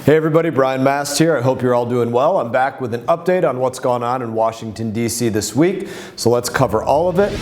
Hey everybody, Brian Mast here. I hope you're all doing well. I'm back with an update on what's going on in Washington, D.C. this week. So let's cover all of it.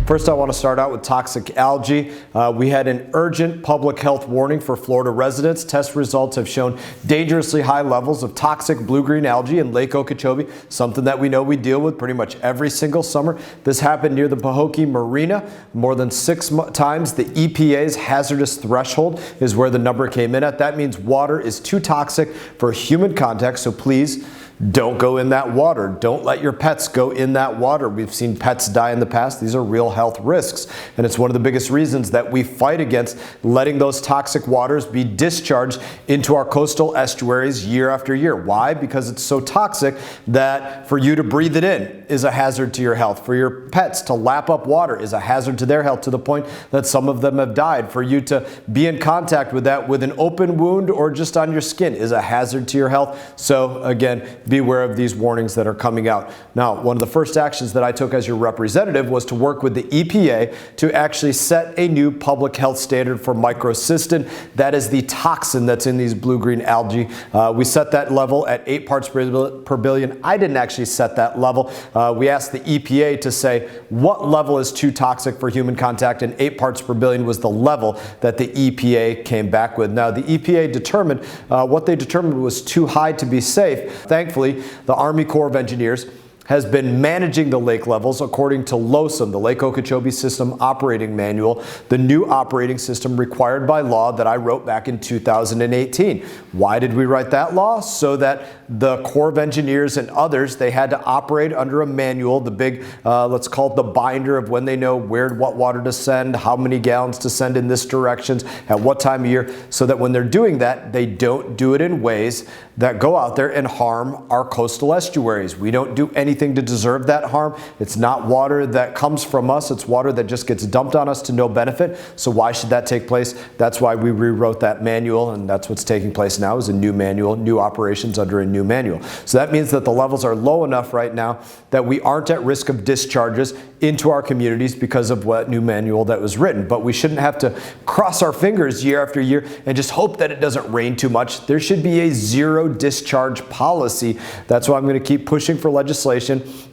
First, I want to start out with toxic algae. We had an urgent public health warning for Florida residents. Test results have shown dangerously high levels of toxic blue-green algae in Lake Okeechobee, something that we know we deal with pretty much every single summer. This happened near the Pahokee Marina. More than 6 times the EPA's hazardous threshold is where the number came in at. That means water is too toxic for human contact, so please don't go in that water. Don't let your pets go in that water. We've seen pets die in the past. These are real health risks. And it's one of the biggest reasons that we fight against letting those toxic waters be discharged into our coastal estuaries year after year. Why? Because it's so toxic that for you to breathe it in is a hazard to your health. For your pets to lap up water is a hazard to their health, to the point that some of them have died. For you to be in contact with that with an open wound or just on your skin is a hazard to your health. So again, be aware of these warnings that are coming out. Now, one of the first actions that I took as your representative was to work with the EPA to actually set a new public health standard for microcystin. That is the toxin that's in these blue-green algae. We set that level at 8 parts per billion. I didn't actually set that level. We asked the EPA to say what level is too toxic for human contact, and 8 parts per billion was the level that the EPA came back with. Now, the EPA determined what they determined was too high to be safe. Thankfully, the Army Corps of Engineers has been managing the lake levels according to LOSM, the Lake Okeechobee System Operating Manual, the new operating system required by law that I wrote back in 2018. Why did we write that law? So that the Corps of Engineers and others, they had to operate under a manual, the big, let's call it the binder of when they know what water to send, how many gallons to send in this direction, at what time of year, so that when they're doing that, they don't do it in ways that go out there and harm our coastal estuaries. We don't do anything to deserve that harm. It's not water that comes from us. It's water that just gets dumped on us to no benefit. So why should that take place? That's why we rewrote that manual, and that's what's taking place now is a new manual, new operations under a new manual. So that means that the levels are low enough right now that we aren't at risk of discharges into our communities because of what new manual that was written. But we shouldn't have to cross our fingers year after year and just hope that it doesn't rain too much. There should be a zero discharge policy. That's why I'm going to keep pushing for legislation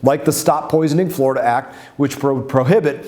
like the Stop Poisoning Florida Act, which prohibit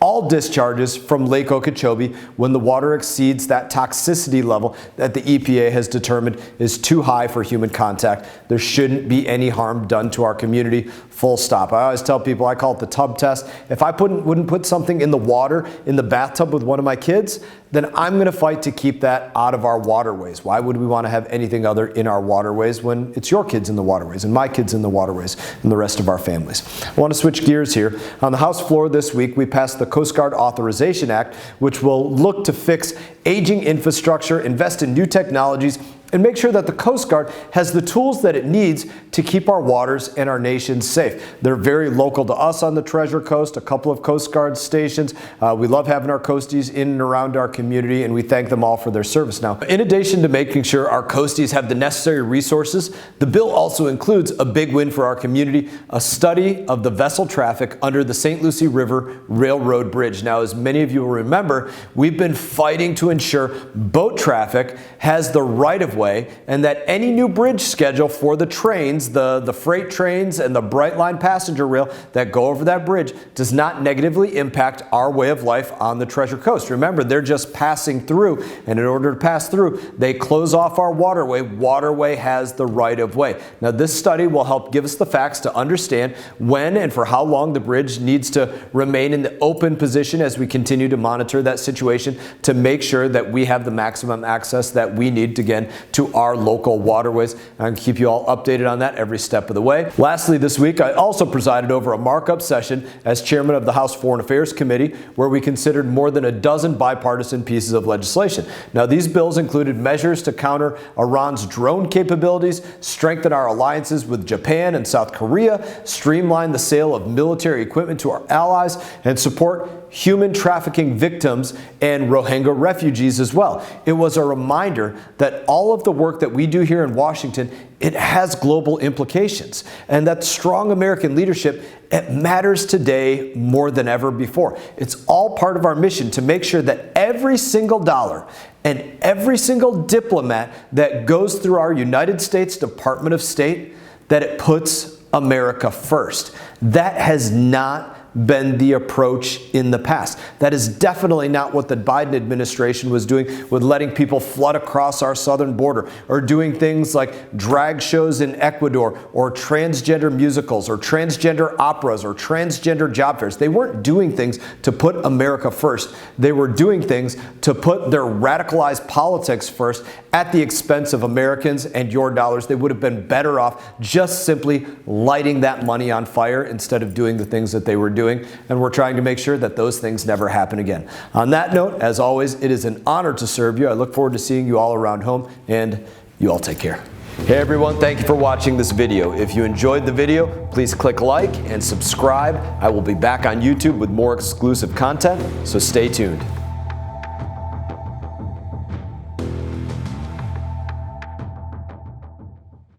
all discharges from Lake Okeechobee when the water exceeds that toxicity level that the EPA has determined is too high for human contact. There shouldn't be any harm done to our community, full stop. I always tell people, I call it the tub test. If I wouldn't put something in the water, in the bathtub with one of my kids, then I'm going to fight to keep that out of our waterways. Why would we want to have anything other in our waterways when it's your kids in the waterways and my kids in the waterways and the rest of our families? I want to switch gears here. On the House floor this week, we passed the Coast Guard Authorization Act, which will look to fix aging infrastructure, invest in new technologies, and make sure that the Coast Guard has the tools that it needs to keep our waters and our nation safe. They're very local to us on the Treasure Coast, a couple of Coast Guard stations. We love having our coasties in and around our community, and we thank them all for their service. Now, in addition to making sure our coasties have the necessary resources, the bill also includes a big win for our community, a study of the vessel traffic under the St. Lucie River Railroad Bridge. Now, as many of you will remember, we've been fighting to ensure boat traffic has the right-of-way and that any new bridge schedule for the trains, the freight trains and the Brightline passenger rail that go over that bridge does not negatively impact our way of life on the Treasure Coast. Remember, they're just passing through, and in order to pass through, they close off our waterway. Waterway has the right of way. Now, this study will help give us the facts to understand when and for how long the bridge needs to remain in the open position as we continue to monitor that situation to make sure that we have the maximum access that we need to, again, to our local waterways. I'm going to keep you all updated on that every step of the way. Lastly, this week, I also presided over a markup session as chairman of the House Foreign Affairs Committee, where we considered more than a dozen bipartisan pieces of legislation. Now, these bills included measures to counter Iran's drone capabilities, strengthen our alliances with Japan and South Korea, streamline the sale of military equipment to our allies, and support human trafficking victims and Rohingya refugees as well. It was a reminder that all of the work that we do here in Washington, it has global implications, and that strong American leadership, it matters today more than ever before. It's all part of our mission to make sure that every single dollar and every single diplomat that goes through our United States Department of State, that it puts America first. That has not been the approach in the past. That is definitely not what the Biden administration was doing with letting people flood across our southern border, or doing things like drag shows in Ecuador, or transgender musicals, or transgender operas, or transgender job fairs. They weren't doing things to put America first. They were doing things to put their radicalized politics first at the expense of Americans and your dollars. They would have been better off just simply lighting that money on fire instead of doing the things that they were doing. And we're trying to make sure that those things never happen again. On that note, as always, it is an honor to serve you. I look forward to seeing you all around home, and you all take care. Hey everyone, thank you for watching this video. If you enjoyed the video, please click like and subscribe. I will be back on YouTube with more exclusive content, so stay tuned.